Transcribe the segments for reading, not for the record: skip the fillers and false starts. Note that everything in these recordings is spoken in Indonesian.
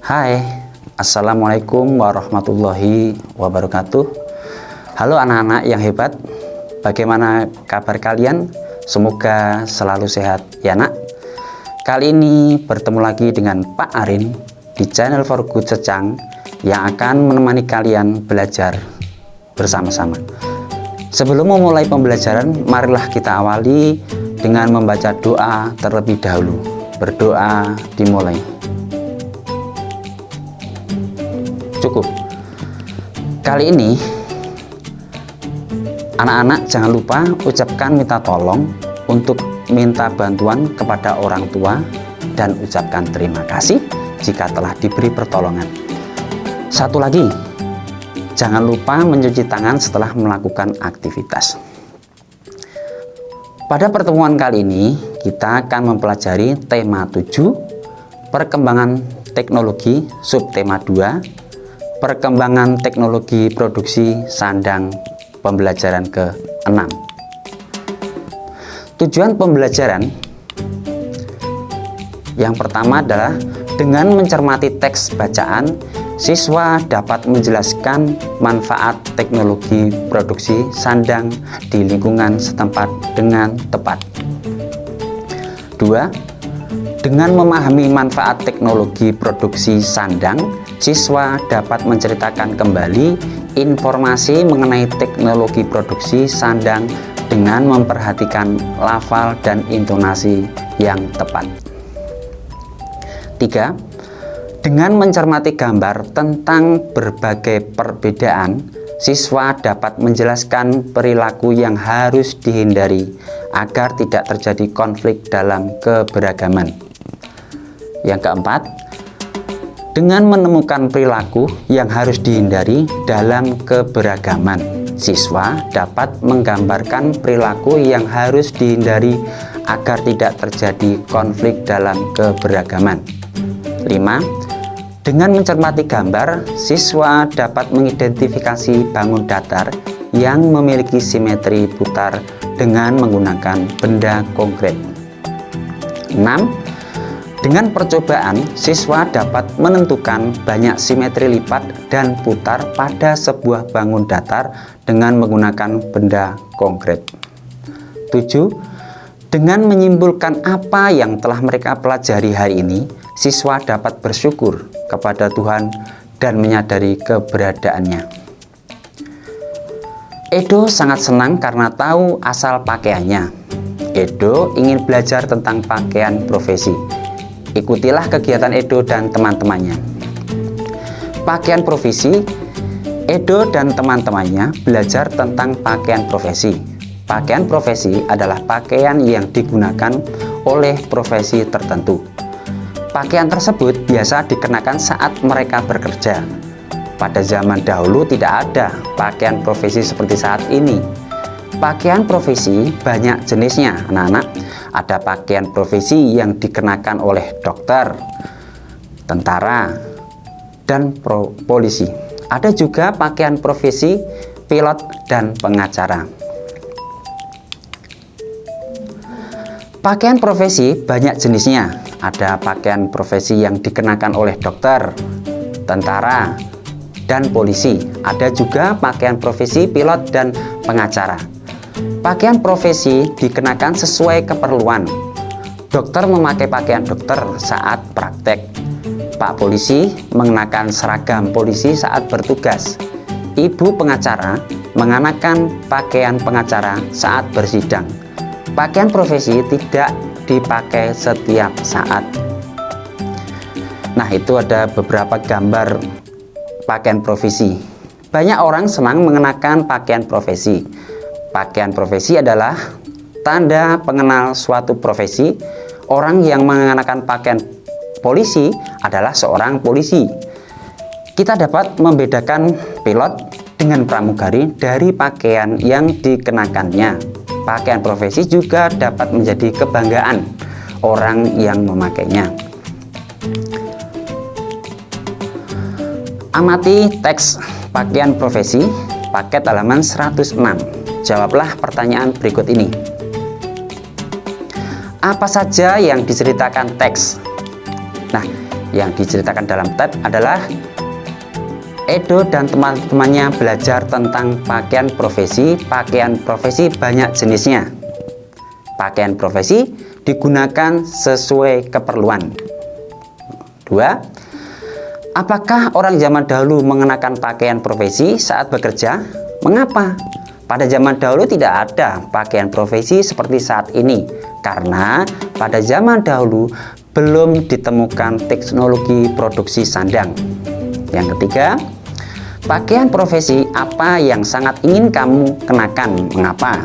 Hai, Assalamualaikum warahmatullahi wabarakatuh. Halo anak-anak yang hebat, bagaimana kabar kalian? Semoga selalu sehat ya nak. Kali ini bertemu lagi dengan Pak Arin di channel For Good Secang yang akan menemani kalian belajar bersama-sama. Sebelum memulai pembelajaran, marilah kita awali dengan membaca doa terlebih dahulu. Berdoa dimulai. Cukup. Kali ini anak-anak jangan lupa ucapkan minta tolong untuk minta bantuan kepada orang tua dan ucapkan terima kasih jika telah diberi pertolongan. Satu lagi, jangan lupa mencuci tangan setelah melakukan aktivitas. Pada pertemuan kali ini kita akan mempelajari tema 7, perkembangan teknologi, subtema 2, perkembangan teknologi produksi sandang, pembelajaran ke-6. Tujuan pembelajaran yang pertama adalah dengan mencermati teks bacaan, siswa dapat menjelaskan manfaat teknologi produksi sandang di lingkungan setempat dengan tepat. 2. Dengan memahami manfaat teknologi produksi sandang, siswa dapat menceritakan kembali informasi mengenai teknologi produksi sandang dengan memperhatikan lafal dan intonasi yang tepat. 3. Dengan mencermati gambar tentang berbagai perbedaan, siswa dapat menjelaskan perilaku yang harus dihindari agar tidak terjadi konflik dalam keberagaman. Yang keempat, dengan menemukan perilaku yang harus dihindari dalam keberagaman, siswa dapat menggambarkan perilaku yang harus dihindari agar tidak terjadi konflik dalam keberagaman. 5. Dengan mencermati gambar, siswa dapat mengidentifikasi bangun datar yang memiliki simetri putar dengan menggunakan benda konkret. 6. Dengan percobaan, siswa dapat menentukan banyak simetri lipat dan putar pada sebuah bangun datar dengan menggunakan benda konkret. 7. Dengan menyimpulkan apa yang telah mereka pelajari hari ini, siswa dapat bersyukur kepada Tuhan dan menyadari keberadaannya. Edo sangat senang karena tahu asal pakaiannya. Edo ingin belajar tentang pakaian profesi. Ikutilah kegiatan Edo dan teman-temannya. Pakaian profesi. Edo dan teman-temannya belajar tentang pakaian profesi. Pakaian profesi adalah pakaian yang digunakan oleh profesi tertentu. Pakaian tersebut biasa dikenakan saat mereka bekerja. Pada zaman dahulu tidak ada pakaian profesi seperti saat ini. Pakaian profesi banyak jenisnya, anak-anak. Ada pakaian profesi yang dikenakan oleh dokter, tentara, dan polisi. Ada juga pakaian profesi pilot dan pengacara. Pakaian profesi banyak jenisnya. Ada pakaian profesi yang dikenakan oleh dokter, tentara, dan polisi. Ada juga pakaian profesi pilot dan pengacara. Pakaian profesi dikenakan sesuai keperluan. Dokter memakai pakaian dokter saat praktek. Pak polisi mengenakan seragam polisi saat bertugas. Ibu pengacara mengenakan pakaian pengacara saat bersidang. Pakaian profesi tidak dipakai setiap saat. Nah, itu ada beberapa gambar pakaian profesi. Banyak orang senang mengenakan pakaian profesi. Pakaian profesi adalah tanda pengenal suatu profesi. Orang yang mengenakan pakaian polisi adalah seorang polisi. Kita dapat membedakan pilot dengan pramugari dari pakaian yang dikenakannya. Pakaian profesi juga dapat menjadi kebanggaan orang yang memakainya. Amati teks pakaian profesi, paket halaman 106. Jawablah pertanyaan berikut ini. Apa saja yang diceritakan teks? Nah, yang diceritakan dalam teks adalah Edo dan teman-temannya belajar tentang pakaian profesi. Pakaian profesi banyak jenisnya. Pakaian profesi digunakan sesuai keperluan. 2. Apakah orang zaman dahulu mengenakan pakaian profesi saat bekerja? Mengapa? Pada zaman dahulu tidak ada pakaian profesi seperti saat ini, karena pada zaman dahulu belum ditemukan teknologi produksi sandang. Yang ketiga, pakaian profesi apa yang sangat ingin kamu kenakan? Mengapa?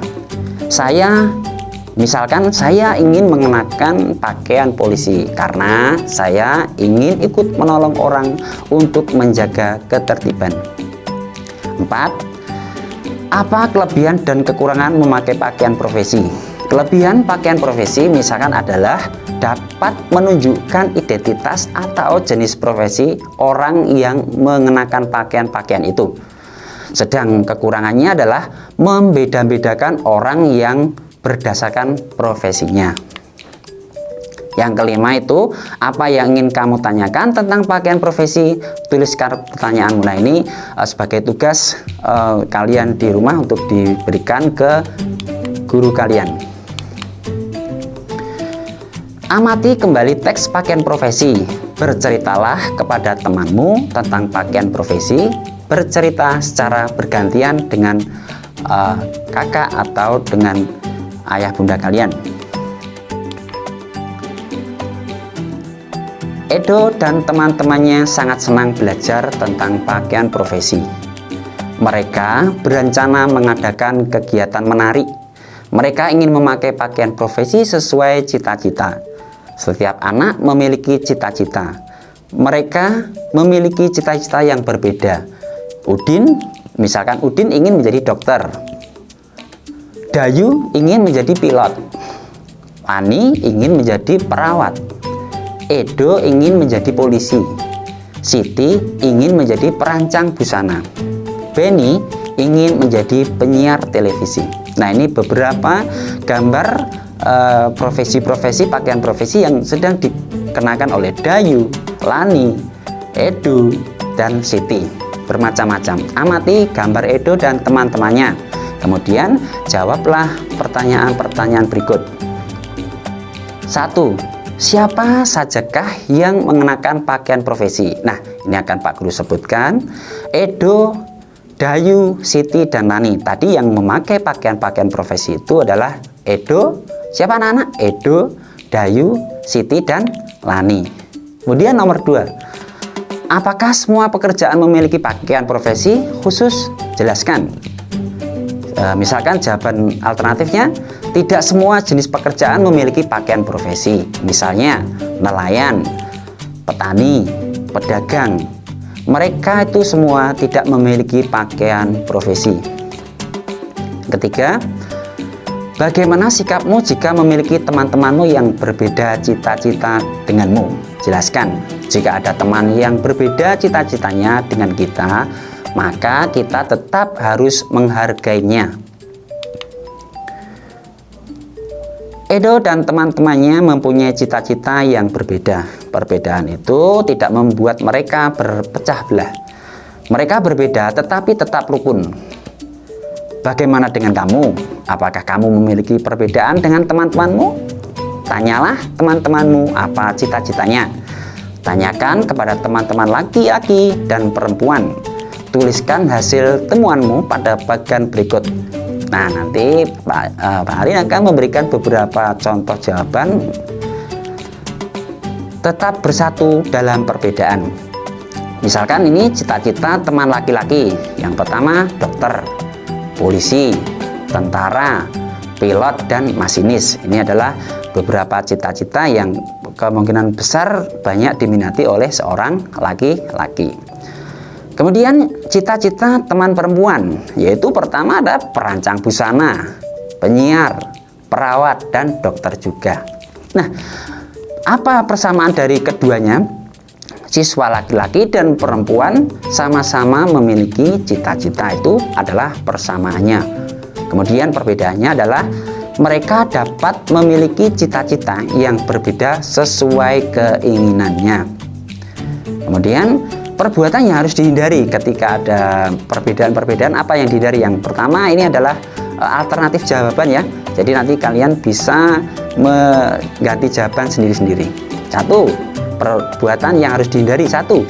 Misalkan saya ingin mengenakan pakaian polisi karena saya ingin ikut menolong orang untuk menjaga ketertiban. 4. Apa kelebihan dan kekurangan memakai pakaian profesi? Kelebihan pakaian profesi misalkan adalah dapat menunjukkan identitas atau jenis profesi orang yang mengenakan pakaian-pakaian itu. Sedang kekurangannya adalah membeda-bedakan orang yang berdasarkan profesinya. Yang kelima itu, apa yang ingin kamu tanyakan tentang pakaian profesi? Tuliskan pertanyaan mulai ini sebagai tugas kalian di rumah untuk diberikan ke guru kalian. Amati kembali teks pakaian profesi. Berceritalah kepada temanmu tentang pakaian profesi. Bercerita secara bergantian dengan kakak atau dengan ayah bunda kalian. Edo dan teman-temannya sangat senang belajar tentang pakaian profesi. Mereka berencana mengadakan kegiatan menarik. Mereka ingin memakai pakaian profesi sesuai cita-cita. Setiap anak memiliki cita-cita. Mereka memiliki cita-cita yang berbeda. Misalkan Udin ingin menjadi dokter. Dayu ingin menjadi pilot. Ani ingin menjadi perawat. Edo ingin menjadi polisi. Siti ingin menjadi perancang busana. Benny ingin menjadi penyiar televisi. Nah, ini beberapa gambar profesi-profesi, pakaian profesi yang sedang dikenakan oleh Dayu, Lani, Edo, dan Siti. Bermacam-macam. Amati gambar Edo dan teman-temannya. Kemudian jawablah pertanyaan-pertanyaan berikut. 1. Siapa sajakah yang mengenakan pakaian profesi? Nah, ini akan Pak Guru sebutkan. Edo, Dayu, Siti, dan Lani. Tadi yang memakai pakaian-pakaian profesi itu adalah Edo. Siapa anak-anak? Edo, Dayu, Siti, dan Lani. Kemudian nomor 2. Apakah semua pekerjaan memiliki pakaian profesi khusus? Jelaskan. Misalkan jawaban alternatifnya, tidak semua jenis pekerjaan memiliki pakaian profesi. Misalnya nelayan, petani, pedagang. Mereka itu semua tidak memiliki pakaian profesi. Ketiga, bagaimana sikapmu jika memiliki teman-temanmu yang berbeda cita-cita denganmu? Jelaskan. Jika ada teman yang berbeda cita-citanya dengan kita, maka kita tetap harus menghargainya. Edo dan teman-temannya mempunyai cita-cita yang berbeda. Perbedaan itu tidak membuat mereka berpecah belah. Mereka berbeda tetapi tetap rukun. Bagaimana dengan kamu? Apakah kamu memiliki perbedaan dengan teman-temanmu? Tanyalah teman-temanmu apa cita-citanya. Tanyakan kepada teman-teman laki-laki dan perempuan. Tuliskan hasil temuanmu pada bagian berikut. Nah, nanti Pak Arin akan memberikan beberapa contoh jawaban. Tetap bersatu dalam perbedaan. Misalkan ini cita-cita teman laki-laki. Yang pertama dokter, polisi, tentara, pilot, dan masinis. Ini adalah beberapa cita-cita yang kemungkinan besar banyak diminati oleh seorang laki-laki. Kemudian cita-cita teman perempuan, yaitu pertama ada perancang busana, penyiar, perawat, dan dokter juga. Nah, apa persamaan dari keduanya? Siswa laki-laki dan perempuan sama-sama memiliki cita-cita, itu adalah persamaannya. Kemudian perbedaannya adalah mereka dapat memiliki cita-cita yang berbeda sesuai keinginannya. Kemudian perbuatan yang harus dihindari ketika ada perbedaan-perbedaan, apa yang dihindari? Yang pertama ini adalah alternatif jawaban ya. Jadi nanti kalian bisa mengganti jawaban sendiri-sendiri. Satu, perbuatan yang harus dihindari. Satu,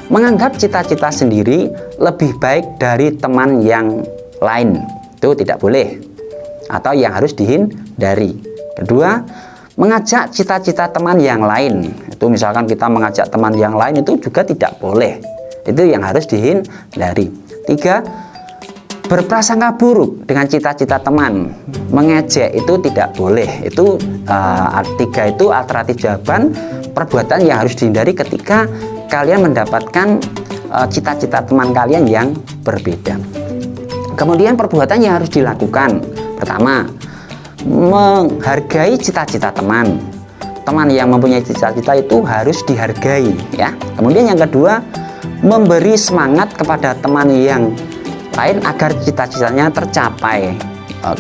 menganggap cita-cita sendiri lebih baik dari teman yang lain. Itu tidak boleh, atau yang harus dihindari. Kedua, mengajak cita-cita teman yang lain. Itu misalkan kita mengajak teman yang lain itu juga tidak boleh. Itu yang harus dihindari. Tiga, berprasangka buruk dengan cita-cita teman, mengejek, itu tidak boleh. Itu tiga itu alternatif jawaban perbuatan yang harus dihindari ketika kalian mendapatkan cita-cita teman kalian yang berbeda. Kemudian perbuatan yang harus dilakukan. Pertama, menghargai cita-cita teman. Teman yang mempunyai cita-cita itu harus dihargai ya. Kemudian yang kedua, memberi semangat kepada teman yang lain agar cita-citanya tercapai.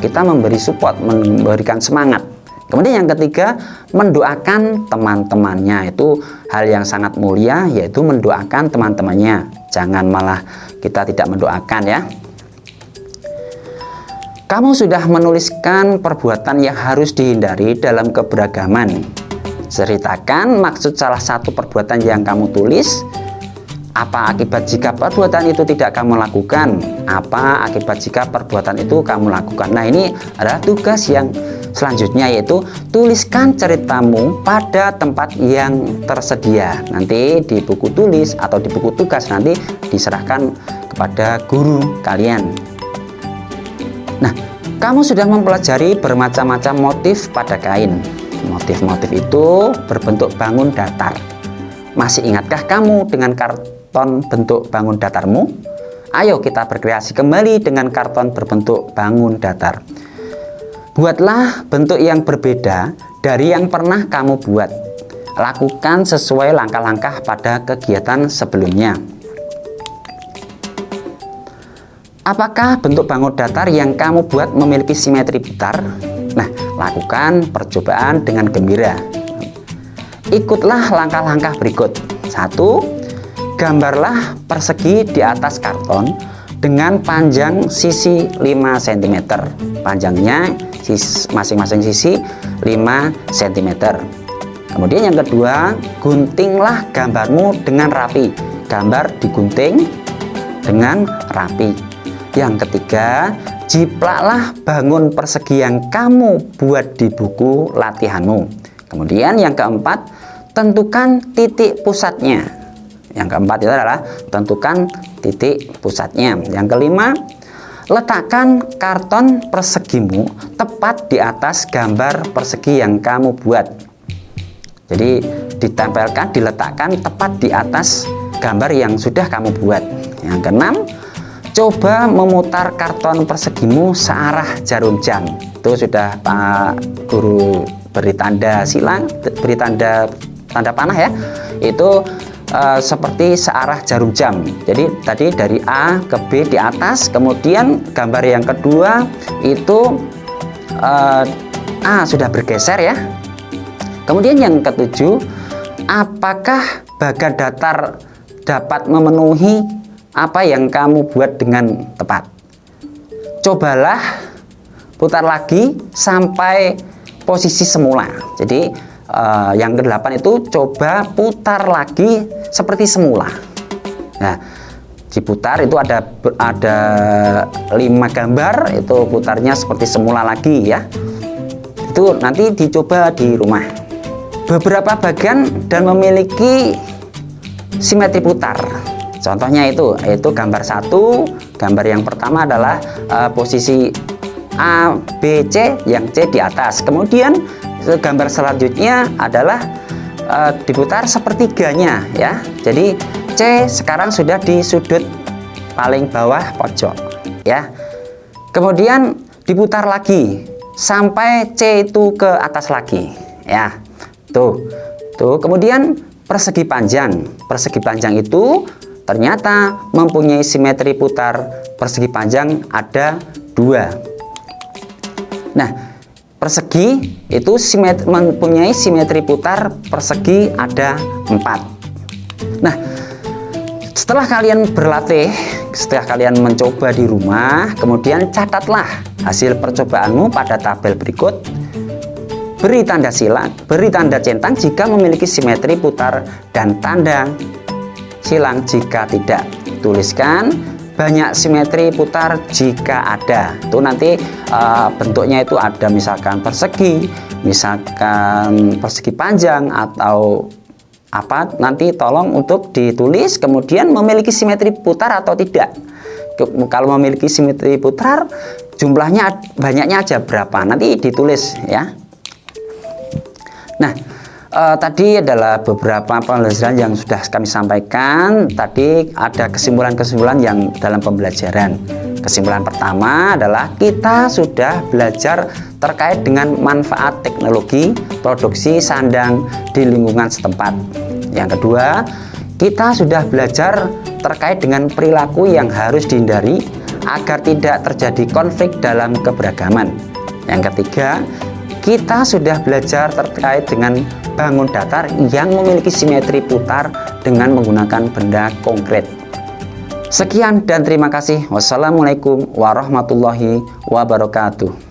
Kita memberi support, memberikan semangat. Kemudian yang ketiga, mendoakan teman-temannya. Itu hal yang sangat mulia, yaitu mendoakan teman-temannya. Jangan malah kita tidak mendoakan ya. Kamu sudah menuliskan perbuatan yang harus dihindari dalam keberagaman. Ceritakan maksud salah satu perbuatan yang kamu tulis. Apa akibat jika perbuatan itu tidak kamu lakukan? Apa akibat jika perbuatan itu kamu lakukan? Nah, ini adalah tugas yang selanjutnya, yaitu tuliskan ceritamu pada tempat yang tersedia. Nanti di buku tulis atau di buku tugas nanti diserahkan kepada guru kalian. Nah, kamu sudah mempelajari bermacam-macam motif pada kain. Motif-motif itu berbentuk bangun datar. Masih ingatkah kamu dengan karton bentuk bangun datarmu? Ayo kita berkreasi kembali dengan karton berbentuk bangun datar. Buatlah bentuk yang berbeda dari yang pernah kamu buat. Lakukan sesuai langkah-langkah pada kegiatan sebelumnya. Apakah bentuk bangun datar yang kamu buat memiliki simetri putar? Nah, lakukan percobaan dengan gembira. Ikutlah langkah-langkah berikut. 1. Gambarlah persegi di atas karton dengan panjang sisi 5 cm. Panjangnya masing-masing sisi 5 cm. Kemudian yang kedua, guntinglah gambarmu dengan rapi. Gambar digunting dengan rapi. Yang ketiga, jiplaklah bangun persegi yang kamu buat di buku latihanmu. Kemudian yang keempat, tentukan titik pusatnya. Yang keempat itu adalah tentukan titik pusatnya. Yang kelima, letakkan karton persegimu tepat di atas gambar persegi yang kamu buat. Jadi ditempelkan, diletakkan tepat di atas gambar yang sudah kamu buat. Yang keenam, coba memutar karton persegimu searah jarum jam. Itu sudah Pak Guru beri tanda silang, beri tanda panah ya. Itu seperti searah jarum jam. Jadi tadi dari A ke B di atas, kemudian gambar yang kedua itu A sudah bergeser ya. Kemudian yang ketujuh, apakah bagan datar dapat memenuhi apa yang kamu buat dengan tepat? Cobalah putar lagi sampai posisi semula. Jadi yang ke-8 itu coba putar lagi seperti semula. Nah, diputar itu ada 5 gambar, itu putarnya seperti semula lagi ya. Itu nanti dicoba di rumah. Beberapa bagian dan memiliki simetri putar. Contohnya itu gambar 1. Gambar yang pertama adalah posisi A, B, C, yang C di atas. Kemudian gambar selanjutnya adalah diputar sepertiganya ya. Jadi C sekarang sudah di sudut paling bawah pojok ya. Kemudian diputar lagi sampai C itu ke atas lagi ya. Tuh. Kemudian persegi panjang. Persegi panjang itu ternyata mempunyai simetri putar. Persegi panjang ada 2. Nah, persegi itu mempunyai simetri putar persegi ada 4. Nah, setelah kalian berlatih, setelah kalian mencoba di rumah, kemudian catatlah hasil percobaanmu pada tabel berikut. Beri tanda silang, beri tanda centang jika memiliki simetri putar dan tanda silang jika tidak. Tuliskan banyak simetri putar jika ada. Itu nanti bentuknya itu ada misalkan persegi, misalkan persegi panjang atau apa, nanti tolong untuk ditulis, kemudian memiliki simetri putar atau tidak. Kalau memiliki simetri putar, jumlahnya banyaknya aja berapa, nanti ditulis ya. Nah, tadi adalah beberapa pembelajaran yang sudah kami sampaikan. Tadi ada kesimpulan-kesimpulan yang dalam pembelajaran. Kesimpulan pertama adalah kita sudah belajar terkait dengan manfaat teknologi produksi sandang di lingkungan setempat. Yang kedua, kita sudah belajar terkait dengan perilaku yang harus dihindari agar tidak terjadi konflik dalam keberagaman. Yang ketiga, kita sudah belajar terkait dengan bangun datar yang memiliki simetri putar dengan menggunakan benda konkret. Sekian dan terima kasih. Wassalamualaikum warahmatullahi wabarakatuh.